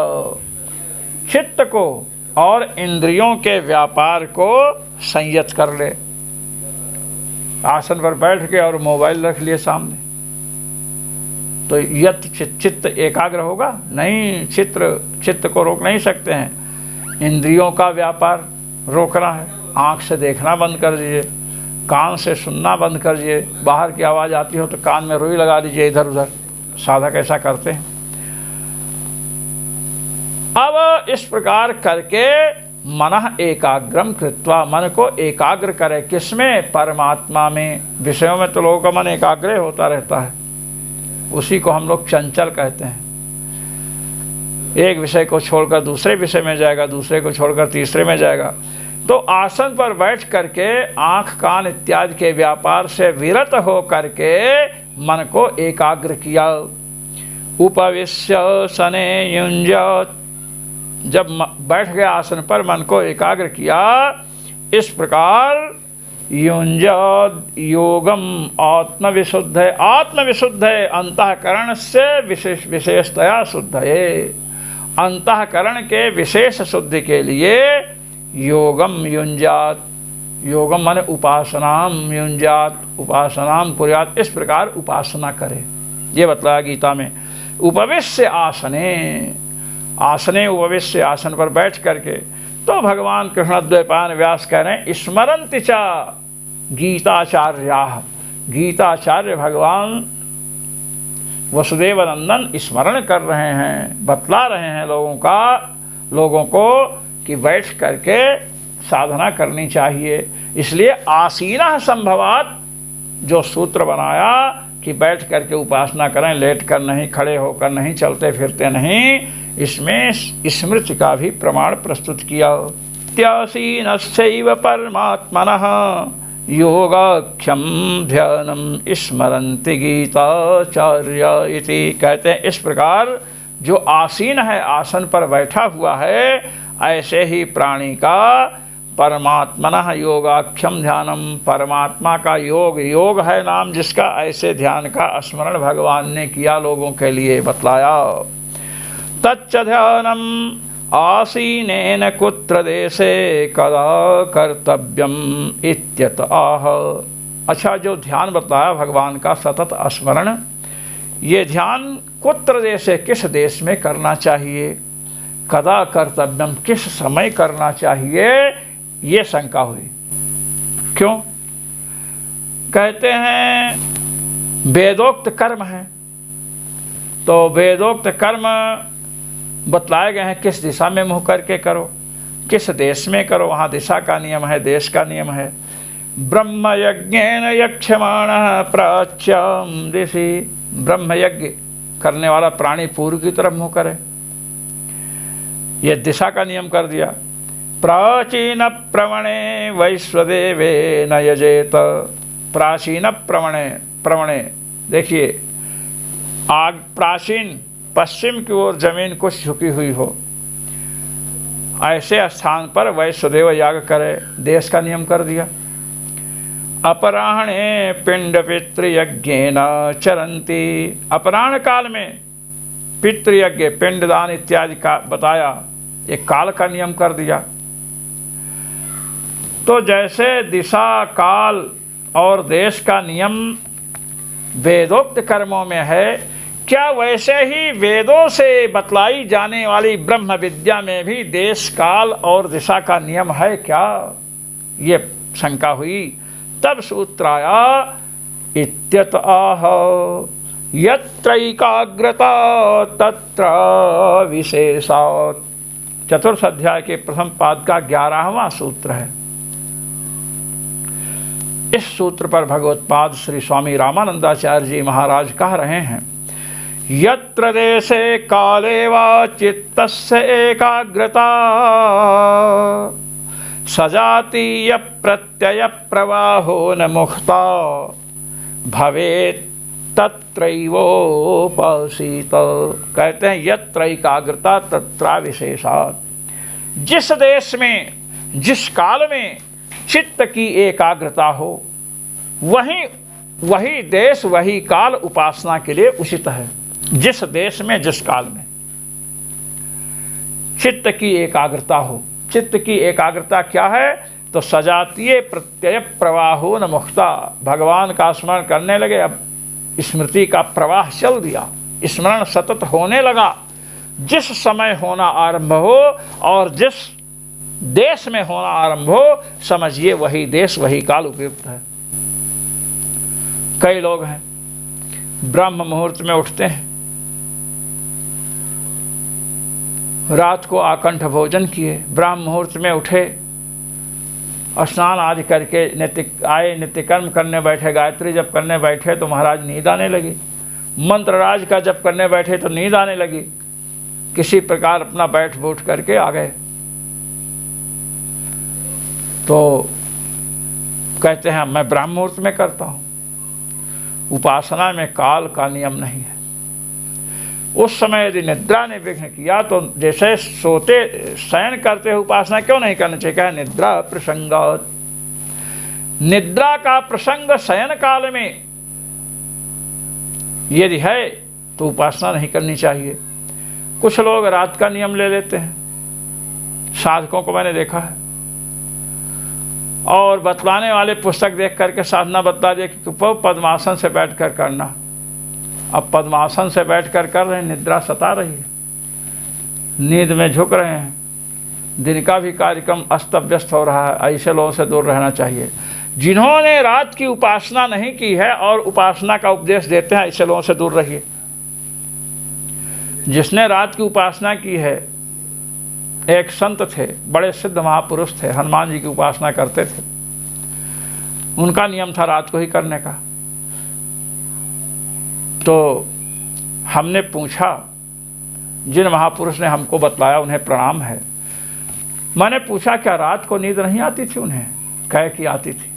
चित्त को और इंद्रियों के व्यापार को संयत कर ले। आसन पर बैठ के और मोबाइल रख लिए सामने, तो यत चित्त एकाग्र होगा नहीं। चित्त को रोक नहीं सकते हैं। इंद्रियों का व्यापार रोकना है, आँख से देखना बंद कर दीजिए, कान से सुनना बंद कर दीजिए, बाहर की आवाज़ आती हो तो कान में रुई लगा दीजिए, इधर उधर। साधक ऐसा करते हैं। अब इस प्रकार करके मनः एकाग्रम कृत्वा, मन को एकाग्र करे। किसमें? परमात्मा में। विषयों में तो लोगों का मन एकाग्र होता रहता है, उसी को हम लोग चंचल कहते हैं। एक विषय को छोड़कर दूसरे विषय में जाएगा, दूसरे को छोड़कर तीसरे में जाएगा। तो आसन पर बैठ करके आँख कान इत्यादि के व्यापार से विरत हो करके मन को एकाग्र किया। उपविश्य शने युञ्जत, जब बैठ गया आसन पर, मन को एकाग्र किया, इस प्रकार युञ्जत योगम आत्मविशुद्ध है। आत्मविशुद्ध है, अंतःकरण से विशेषतया शुद्ध है। अंतःकरण के विशेष शुद्धि के लिए योगम युञ्जात, योगम माने उपासनाम, युञ्जात उपासनाम कुर्यात, इस प्रकार उपासना करे। ये बतलाया गीता में। उपविश्य आसने, आसने उपविश्य, आसन पर बैठ करके। तो भगवान कृष्णद्वैपायन व्यास कह रहे हैं, स्मरन्ति च गीताचार्याः, गीताचार्य भगवान वसुदेव नंदन स्मरण कर रहे हैं, बतला रहे हैं लोगों को कि बैठ करके साधना करनी चाहिए। इसलिए आसीनः संभवात जो सूत्र बनाया कि बैठ करके उपासना करें, लेट कर नहीं, खड़े होकर नहीं, चलते फिरते नहीं, इसमें स्मृति का भी प्रमाण प्रस्तुत किया। त्यासीनस्यैव परमात्मनः योगाख्यम ध्यानम स्मरन्ति गीताचार्य इति। कहते हैं इस प्रकार जो आसीन है, आसन पर बैठा हुआ है, ऐसे ही प्राणी का परमात्मनः योगाख्यम ध्यानम, परमात्मा का योग, योग है नाम जिसका, ऐसे ध्यान का स्मरण भगवान ने किया, लोगों के लिए बतलाया। तच्च ध्यानम आसीनेन कुत्र देशे कदा कर्तव्यम इत्यत आह। अच्छा, जो ध्यान बताया भगवान का सतत स्मरण, ये ध्यान कुत्र देशे, किस देश में करना चाहिए, कदा कर्तव्यम, किस समय करना चाहिए, ये शंका हुई। क्यों? कहते हैं वेदोक्त कर्म है, तो वेदोक्त कर्म बतलाए गए हैं किस दिशा में मुँह करके करो, किस देश में करो, वहाँ दिशा का नियम है, देश का नियम है। ब्रह्म यज्ञेन यक्षमाणः प्राच्यम दिशि, ब्रह्म यज्ञ करने वाला प्राणी पूर्व की तरफ मुँह करे, ये दिशा का नियम कर दिया। प्राचीन प्रवणे वैश्वदेवे न यजेत, प्राचीन प्रवणे, प्रवणे देखिए आग, प्राचीन पश्चिम की ओर जमीन कुछ झुकी हुई हो, ऐसे स्थान पर वैश्वदेव याग करे, देश का नियम कर दिया। अपराह्णे पिंड पितृयज्ञेन चरन्ति, अपराह्न काल में पितृयज्ञ, पिंडदान इत्यादि का बताया, एक काल का नियम कर दिया। तो जैसे दिशा, काल और देश का नियम वेदोक्त कर्मों में है, क्या वैसे ही वेदों से बतलाई जाने वाली ब्रह्म विद्या में भी देश, काल और दिशा का नियम है क्या? ये शंका हुई। तब सूत्र आया इत्यत आह, यत्रैकाग्रता तत्र विशेषात्। चतुर्थ अध्याय के प्रथम पाद का 11वां सूत्र है। इस सूत्र पर भगवत्पाद श्री स्वामी रामानंदाचार्य जी महाराज कह रहे हैं, यत्र देशे काले वा चित्तस्य एकाग्रता सजातीय प्रत्यय प्रवाहो न मुक्ता भवेत् तत्रैवोपसीत। कहते हैं यत्र एकाग्रता तत्र विशेषात्। जिस देश में, जिस काल में चित्त की एकाग्रता हो, वही देश, वही काल उपासना के लिए उचित है। जिस देश में, जिस काल में चित्त की एकाग्रता हो। चित्त की एकाग्रता क्या है? तो सजातीय प्रत्यय प्रवाहो न मुक्ता। भगवान का स्मरण करने लगे, अब स्मृति का प्रवाह चल दिया, स्मरण सतत होने लगा। जिस समय होना आरंभ हो और जिस देश में होना आरंभ हो, समझिए वही देश, वही काल उपयुक्त है। कई लोग हैं ब्रह्म मुहूर्त में उठते हैं, रात को आकंठ भोजन किए, ब्रह्म मुहूर्त में उठे, स्नान आदि करके नित्य कर्म करने बैठे, गायत्री जप करने बैठे तो महाराज नींद आने लगी। मंत्र राज का जप करने बैठे तो नींद आने लगी। किसी प्रकार अपना बैठ बूठ करके आ गए तो कहते हैं मैं ब्रह्म मुहूर्त में करता हूँ। उपासना में काल का नियम नहीं है। उस समय यदि निद्रा ने विघ्न किया तो जैसे सोते शयन करते हुए उपासना क्यों नहीं करना चाहिए? क्या निद्रा प्रसंगात। निद्रा का प्रसंग शयन काल में यदि है तो उपासना नहीं करनी चाहिए। कुछ लोग रात का नियम ले लेते हैं, साधकों को मैंने देखा है, और बतलाने वाले पुस्तक देख करके साधना बतला दिया कि पद्मासन से बैठकर करना। अब पद्मासन से बैठकर कर रहे हैं, निद्रा सता रही है, नींद में झुक रहे हैं, दिन का भी कार्यक्रम अस्त व्यस्त हो रहा है। ऐसे लोगों से दूर रहना चाहिए। जिन्होंने रात की उपासना नहीं की है और उपासना का उपदेश देते हैं, ऐसे लोगों से दूर रहिए। जिसने रात की उपासना की है, एक संत थे, बड़े सिद्ध महापुरुष थे, हनुमान जी की उपासना करते थे। उनका नियम था रात को ही करने का। तो हमने पूछा, जिन महापुरुष ने हमको बतलाया उन्हें प्रणाम है, मैंने पूछा क्या रात को नींद नहीं आती थी उन्हें? कहे कि आती थी।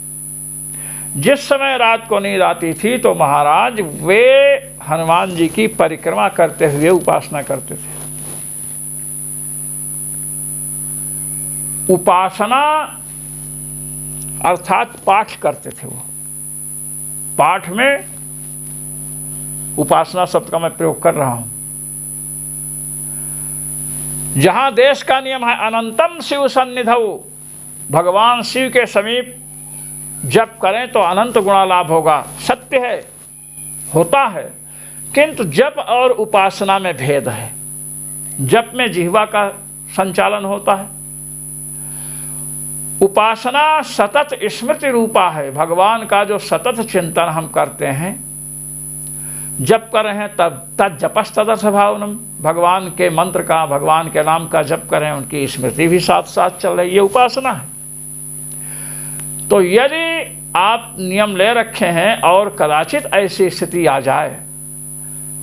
जिस समय रात को नींद आती थी तो महाराज वे हनुमान जी की परिक्रमा करते हुए उपासना करते थे। उपासना अर्थात पाठ करते थे। वो पाठ में उपासना शब्द का मैं प्रयोग कर रहा हूं। जहां देश का नियम है अनंतम शिव सन्निधौ, भगवान शिव के समीप जप करें तो अनंत गुणा लाभ होगा। सत्य है, होता है, किंतु जप और उपासना में भेद है। जप में जिह्वा का संचालन होता है, उपासना सतत स्मृति रूपा है। भगवान का जो सतत चिंतन हम करते हैं, जप कर रहे हैं तब तज्जपस तदर्थ भावनम, भगवान के मंत्र का, भगवान के नाम का जप कर रहे हैं, उनकी स्मृति भी साथ साथ चल रही है, ये उपासना है। तो यदि आप नियम ले रखे हैं और कदाचित ऐसी स्थिति आ जाए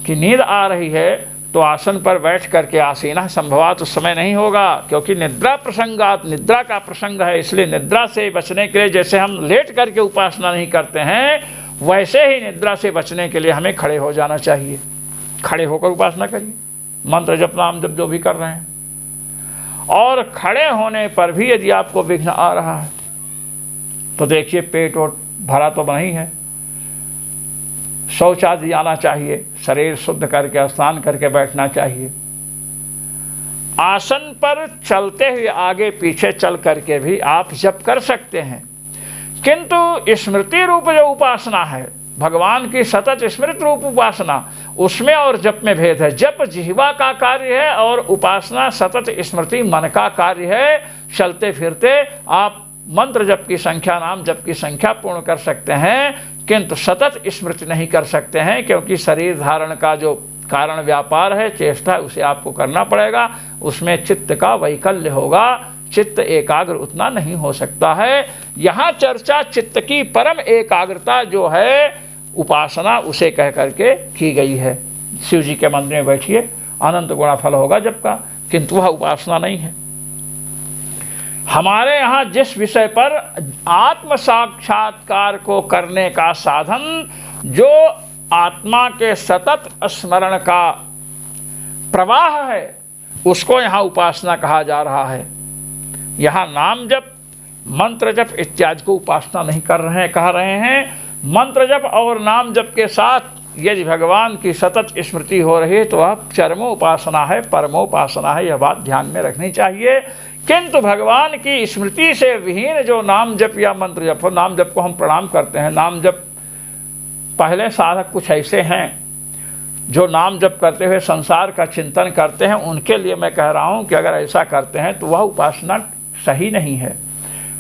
कि नींद आ रही है तो आसन पर बैठ करके आसीना संभवात उस समय नहीं होगा, क्योंकि निद्रा प्रसंगात, निद्रा का प्रसंग है। इसलिए निद्रा से बचने के लिए जैसे हम लेट करके उपासना नहीं करते हैं, वैसे ही निद्रा से बचने के लिए हमें खड़े हो जाना चाहिए। खड़े होकर उपासना करिए, मंत्र जप नाम जप जो भी कर रहे हैं। और खड़े होने पर भी यदि आपको विघ्न आ रहा है तो देखिए पेट वोट भरा तो नहीं है, शौच आदि आना चाहिए, शरीर शुद्ध करके स्नान करके बैठना चाहिए। आसन पर चलते हुए आगे पीछे चल करके भी आप जप कर सकते हैं, किंतु स्मृति रूप जो उपासना है, भगवान की सतत स्मृति रूप उपासना, उसमें और जप में भेद है। जप जिह्वा का कार्य है और उपासना सतत स्मृति मन का कार्य है। चलते फिरते आप मंत्र जप की संख्या, नाम जप की संख्या पूर्ण कर सकते हैं, किंतु सतत स्मृति नहीं कर सकते हैं, क्योंकि शरीर धारण का जो कारण व्यापार है, चेष्टा, उसे आपको करना पड़ेगा। उसमें चित्त का वैकल्य होगा, चित्त एकाग्र उतना नहीं हो सकता है। यहाँ चर्चा चित्त की परम एकाग्रता जो है उपासना, उसे कह करके की गई है। शिव जी के मंदिर में बैठिए, अनंत गुणा फल होगा जब का, किंतु वह उपासना नहीं है। हमारे यहाँ जिस विषय पर आत्म साक्षात्कार को करने का साधन, जो आत्मा के सतत स्मरण का प्रवाह है, उसको यहाँ उपासना कहा जा रहा है। यहाँ नाम जप, मंत्र जप इत्यादि को उपासना नहीं कर रहे हैं, कह रहे हैं मंत्र जप और नाम जप के साथ यदि भगवान की सतत स्मृति हो रही है तो वह चरमोपासना है, परमोपासना है। यह बात ध्यान में रखनी चाहिए। किंतु भगवान की स्मृति से विहीन जो नाम जप या मंत्र जप हो, नाम जप को हम प्रणाम करते हैं। नाम जप पहले साधक कुछ ऐसे हैं जो नाम जप करते हुए संसार का चिंतन करते हैं, उनके लिए मैं कह रहा हूँ कि अगर ऐसा करते हैं तो वह उपासना सही नहीं है।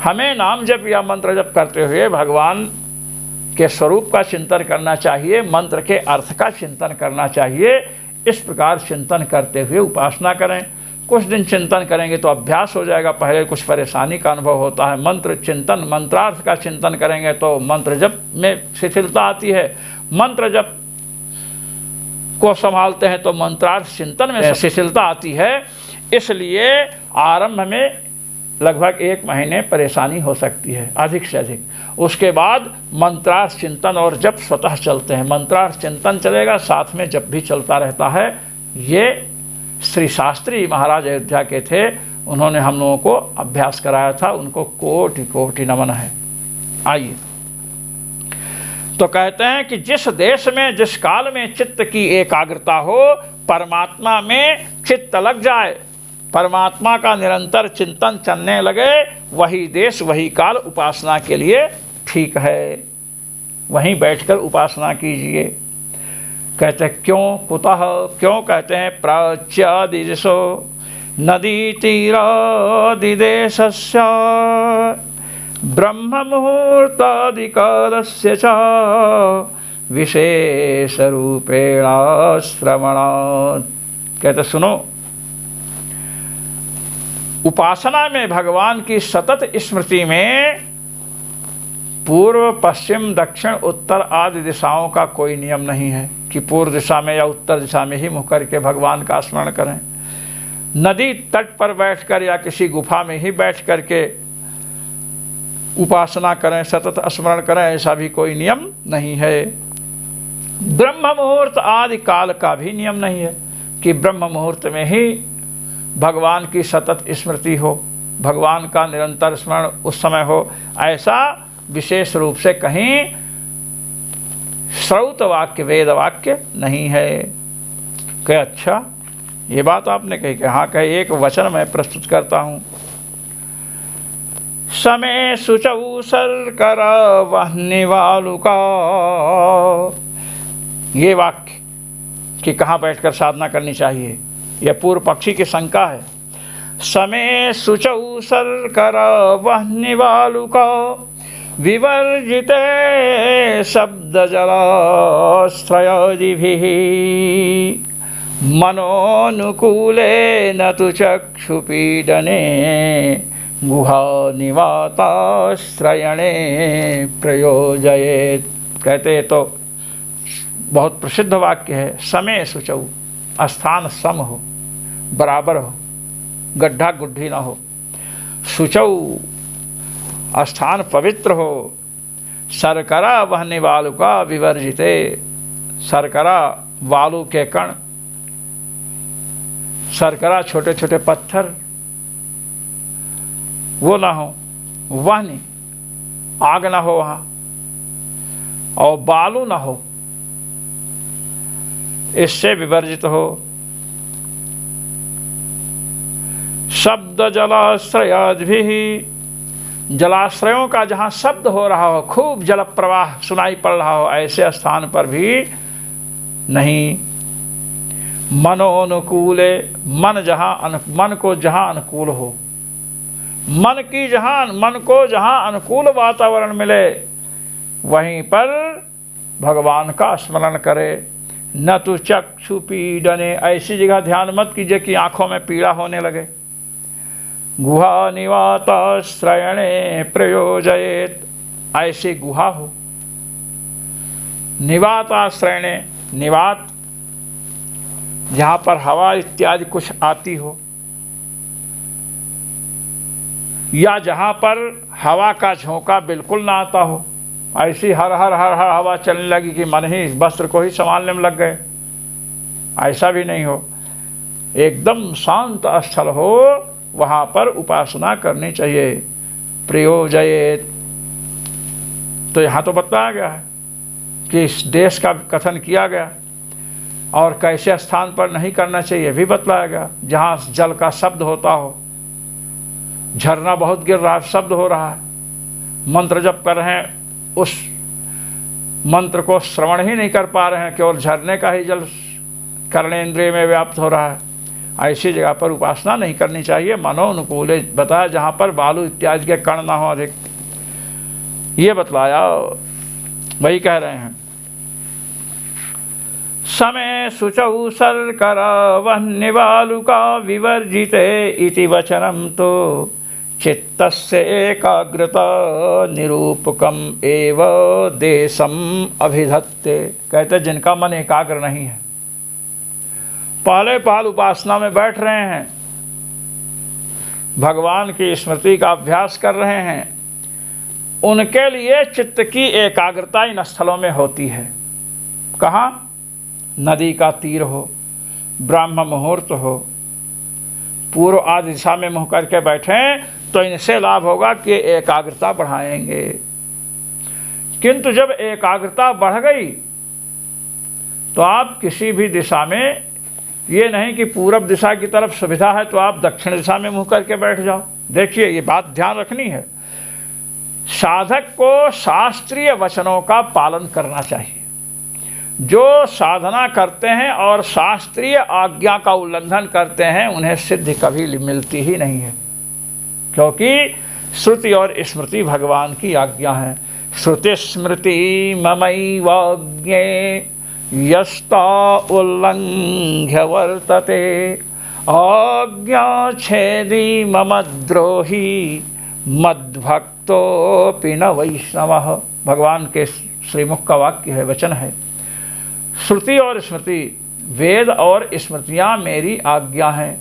हमें नाम जप या मंत्र जप करते हुए भगवान के स्वरूप का चिंतन करना चाहिए, मंत्र के अर्थ का चिंतन करना चाहिए। इस प्रकार चिंतन करते हुए उपासना करें। कुछ दिन चिंतन करेंगे तो अभ्यास हो जाएगा, पहले कुछ परेशानी का अनुभव होता है। मंत्र चिंतन, मंत्रार्थ का चिंतन करेंगे तो मंत्र जप में शिथिलता आती है। मंत्र जप को संभालते हैं तो मंत्रार्थ चिंतन में शिथिलता आती है। इसलिए आरंभ में लगभग 1 महीने परेशानी हो सकती है, अधिक से अधिक। उसके बाद मंत्रार्थ चिंतन और जप स्वतः चलते हैं। मंत्रार्थ चिंतन चलेगा, साथ में जप भी चलता रहता है। ये श्री शास्त्री महाराज अयोध्या के थे, उन्होंने हम लोगों को अभ्यास कराया था, उनको कोटि कोटि नमन है। आइए, तो कहते हैं कि जिस देश में, जिस काल में चित्त की एकाग्रता हो, परमात्मा में चित्त लग जाए, परमात्मा का निरंतर चिंतन चलने लगे, वही देश वही काल उपासना के लिए ठीक है। वहीं बैठकर उपासना कीजिए। कहते हैं क्यों, कुतः, क्यों कहते हैं? प्राच्यादिशो नदी तीरादिदेशस्य ब्रह्म मुहूर्तादिकालस्य च विशेष रूपेण श्रवणात्। कहते सुनो, उपासना में भगवान की सतत स्मृति में पूर्व, पश्चिम, दक्षिण, उत्तर आदि दिशाओं का कोई नियम नहीं है कि पूर्व दिशा में या उत्तर दिशा में ही मुख करके भगवान का स्मरण करें। नदी तट पर बैठकर या किसी गुफा में ही बैठ करके उपासना करें, सतत स्मरण करें, ऐसा भी कोई नियम नहीं है। ब्रह्म मुहूर्त आदि काल का भी नियम नहीं है कि ब्रह्म मुहूर्त में ही भगवान की सतत स्मृति हो, भगवान का निरंतर स्मरण उस समय हो, ऐसा विशेष रूप से कहीं श्रौत वाक्य, वेद वाक्य नहीं है। क्या अच्छा, ये बात आपने कही कि हाँ, कहे एक वचन मैं प्रस्तुत करता हूँ। समय सुचौ सरकर वहने वालुका, ये वाक्य कि कहाँ बैठकर साधना करनी चाहिए, यह पूर्व पक्षी की शंका है। समय सुचौ सरकर वहने वालुका विवर्जिते शब्द जलाश्रयादिभिः मनोनुकूले न तु चक्षुपीडने गुहा निवाताश्रयणे प्रयोजयेत्। कहते तो बहुत प्रसिद्ध वाक्य है, समय सुचौ, स्थान सम हो, बराबर हो, गड्ढा गुड्ढी ना हो। सुचौ, स्थान पवित्र हो। सरकरा बहने वालु का विवर्जिते, सरकरा वालु के कण, सरकरा छोटे छोटे पत्थर, वो ना हो, वह नहीं, आग ना हो वहाँ, और बालू ना हो, इससे विवर्जित हो। शब्द जलाश्रयादिभिः, जलाश्रयों का जहाँ शब्द हो रहा हो, खूब जल प्रवाह सुनाई पड़ रहा हो, ऐसे स्थान पर भी नहीं। मनोनुकूले, मन जहाँ, मन को जहाँ अनुकूल हो, मन को जहाँ अनुकूल वातावरण मिले, वहीं पर भगवान का स्मरण करे। न तो चक्षु पीडने, ऐसी जगह ध्यान मत कीजिए कि आंखों में पीड़ा होने लगे। गुहा निवाताश्रयणे प्रयोजयेत, ऐसी गुहा हो। निवाताश्रयणे, निवात जहां पर हवा इत्यादि कुछ आती हो, या जहां पर हवा का झोंका बिल्कुल ना आता हो, ऐसी हर हर हर हर हवा चलने लगी कि मन ही वस्त्र को ही संभालने में लग गए, ऐसा भी नहीं हो। एकदम शांत स्थल हो, वहां पर उपासना करनी चाहिए। प्रयोजयेत, तो यहां तो बताया गया है कि इस देश का कथन किया गया, और कैसे स्थान पर नहीं करना चाहिए भी बतलाया गया। जहां जल का शब्द होता हो, झरना बहुत गिर रहा है, शब्द हो रहा है, मंत्र जप कर रहे हैं, उस मंत्र को श्रवण ही नहीं कर पा रहे हैं, केवल झरने का ही जल कर्णेंद्रिय में व्याप्त हो रहा है, ऐसी जगह पर उपासना नहीं करनी चाहिए। मनोनुकूल बताया, जहां पर बालू इत्यादि के कण ना हो अधिक, ये बतलाया। वही कह रहे हैं, समय शुचौ शर्कर वह्निवालुका विवर्जिते इति वचनम तो चित्तस्य एकाग्रता निरूपकम एव देशम अभिधत्ते। कहते जिनका मन एकाग्र नहीं है, पहले पहल उपासना में बैठ रहे हैं, भगवान की स्मृति का अभ्यास कर रहे हैं, उनके लिए चित्त की एकाग्रता इन स्थलों में होती है। कहाँ? नदी का तीर हो, ब्राह्म मुहूर्त हो, पूर्व आदि दिशा में मुँह करके बैठें तो इनसे लाभ होगा कि एकाग्रता बढ़ाएंगे। किंतु जब एकाग्रता बढ़ गई तो आप किसी भी दिशा में, ये नहीं कि पूरब दिशा की तरफ सुविधा है तो आप दक्षिण दिशा में मुँह करके बैठ जाओ। देखिए, ये बात ध्यान रखनी है, साधक को शास्त्रीय वचनों का पालन करना चाहिए। जो साधना करते हैं और शास्त्रीय आज्ञा का उल्लंघन करते हैं, उन्हें सिद्धि कभी मिलती ही नहीं है, क्योंकि श्रुति और स्मृति भगवान की आज्ञा है। श्रुति स्मृति ममैवाज्ञे यस्ता उल्लंघ्य वर्तते आज्ञा छेदी मम द्रोही मद्भक्तोऽपि न वैष्णवः। भगवान के श्रीमुख का वाक्य है, वचन है। श्रुति और स्मृति, वेद और स्मृतियां मेरी आज्ञा हैं।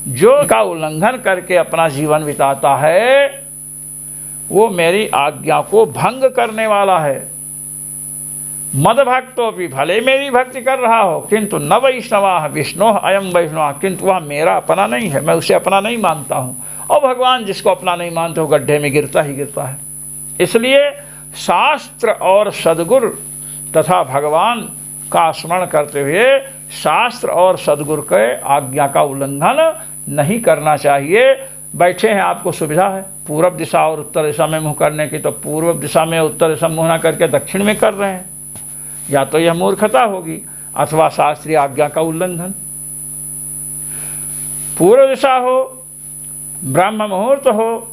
जो का उल्लंघन करके अपना जीवन बिताता है, वो मेरी आज्ञा को भंग करने वाला है। मदभक्तो भी, भले मेरी भक्ति कर रहा हो, किंतु न वैष्णवा विष्णु अयम वैष्णवा, किंतु वह मेरा अपना नहीं है, मैं उसे अपना नहीं मानता हूँ। और भगवान जिसको अपना नहीं मानते हो, गड्ढे में गिरता ही गिरता है। इसलिए शास्त्र और सद्गुरु तथा भगवान का स्मरण करते हुए शास्त्र और सद्गुरु के आज्ञा का उल्लंघन नहीं करना चाहिए। बैठे हैं, आपको सुविधा है पूर्व दिशा और उत्तर दिशा में मुँह करने की, तो पूर्व दिशा में उत्तर दिशा मुँह ना करके दक्षिण में कर रहे हैं, या तो यह मूर्खता होगी अथवा शास्त्रीय आज्ञा का उल्लंघन। पूर्व दिशा हो, ब्रह्म मुहूर्त हो,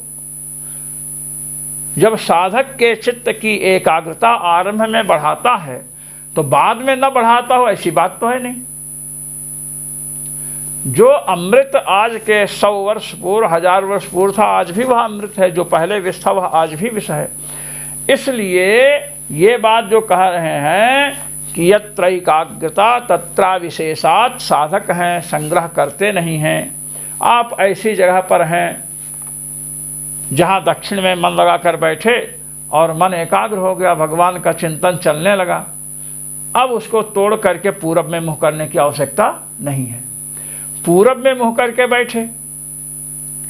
जब साधक के चित्त की एकाग्रता आरंभ में बढ़ाता है तो बाद में न बढ़ाता हो, ऐसी बात तो है नहीं। जो अमृत आज के 100 वर्ष पूर्व, 1000 वर्ष पूर्व था, आज भी वह अमृत है। जो पहले विष था, वह आज भी विष है। इसलिए ये बात जो कह रहे हैं कि यत्र एकाग्रता तत्रा विशेषात्, साधक हैं, संग्रह करते नहीं हैं। आप ऐसी जगह पर हैं जहाँ दक्षिण में मन लगाकर बैठे और मन एकाग्र हो गया, भगवान का चिंतन चलने लगा, अब उसको तोड़ करके पूरब में मुँह करने की आवश्यकता नहीं है। पूरब में मुँह करके बैठे,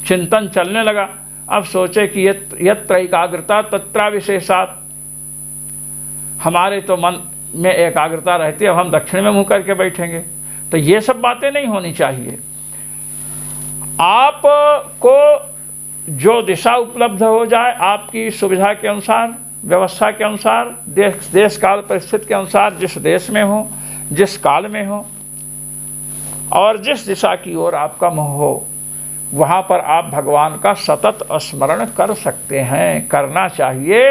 चिंतन चलने लगा, अब सोचे कि यत्र एकाग्रता तत्रा विशेषात्, हमारे तो मन में एकाग्रता रहती है, अब हम दक्षिण में मुँह करके बैठेंगे। तो ये सब बातें नहीं होनी चाहिए। आपको जो दिशा उपलब्ध हो जाए, आपकी सुविधा के अनुसार, व्यवस्था के अनुसार, देश काल परिस्थिति के अनुसार, जिस देश में हो, जिस काल में हो और जिस दिशा की ओर आपका मुँह हो, वहाँ पर आप भगवान का सतत स्मरण कर सकते हैं, करना चाहिए।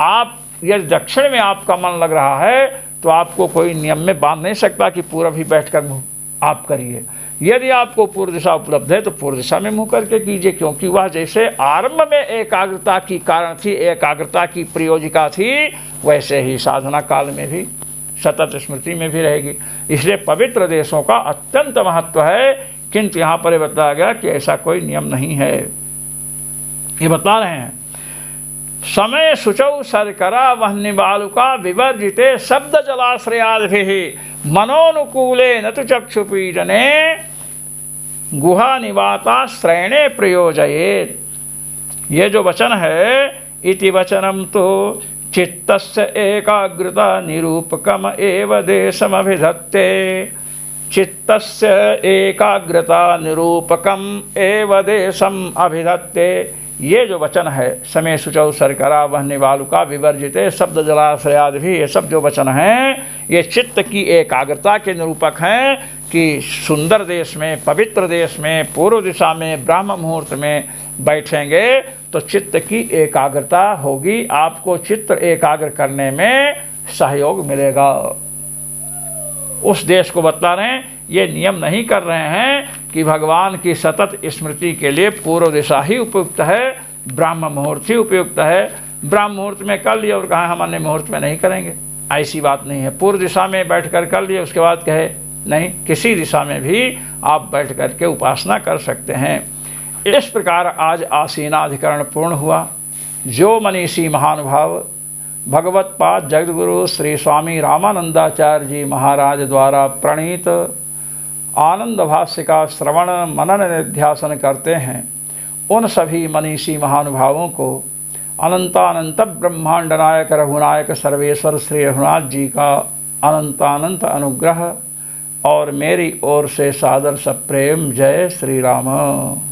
आप यदि दक्षिण में आपका मन लग रहा है तो आपको कोई नियम में बांध नहीं सकता कि पूर्व ही बैठकर आप करिए। यदि आपको पूर्व दिशा उपलब्ध है तो पूर्व दिशा में मुंह करके कीजिए, क्योंकि वह जैसे आरंभ में एकाग्रता की कारण थी, एकाग्रता की प्रयोजिका थी, वैसे ही साधना काल में भी सतत स्मृति में भी रहेगी। इसलिए पवित्र देशों का अत्यंत महत्व है, किंतु यहाँ पर बताया गया कि ऐसा कोई नियम नहीं है। ये बता रहे हैं, समय शुचौ सरकरा वह्नि बालुका विवर्जिते शब्द जलाश्रयादिभिः मनोनुकूले न तु चक्षुपीडने गुहा निवाताश्रयणे प्रयोजयेत्। ये जो वचन है, इति वचनम तो चित्तस्य एकाग्रता निरूपकम एव देशमभिधत्ते। चित्तस्य एकाग्रता निरूपकम एव देशम अभिधत्ते। ये जो वचन है, समय शुचौ सरकरा वह्नि बालुका विवर्जिते शब्द जलाश्रयादि भी, ये सब जो वचन हैं ये चित्त की एकाग्रता के निरूपक हैं कि सुंदर देश में, पवित्र देश में, पूर्व दिशा में, ब्राह्म मुहूर्त में बैठेंगे तो चित्त की एकाग्रता होगी, आपको चित्त एकाग्र करने में सहयोग मिलेगा। उस देश को बतला रहे हैं। ये नियम नहीं कर रहे हैं कि भगवान की सतत स्मृति के लिए पूर्व दिशा ही उपयुक्त है, ब्राह्म मुहूर्त ही उपयुक्त है, ब्राह्म मुहूर्त में कर लिया और कहा हम अन्य मुहूर्त में नहीं करेंगे, ऐसी बात नहीं है। पूर्व दिशा में बैठ कर लिए, उसके बाद कहे नहीं, किसी दिशा में भी आप बैठ कर के उपासना कर सकते हैं। इस प्रकार आज आसीनाधिकरण पूर्ण हुआ। जो मनीषी महानुभाव भगवत्पाद जगद्गुरु श्री स्वामी रामानंदाचार्य जी महाराज द्वारा प्रणीत आनंद भाष्य का श्रवण मनन निध्यासन करते हैं, उन सभी मनीषी महानुभावों को अनंतानंत ब्रह्मांड नायक रघुनायक सर्वेश्वर श्री रघुनाथ जी का अनंतानंत अनुग्रह और मेरी ओर से सादर सप्रेम जय श्री राम।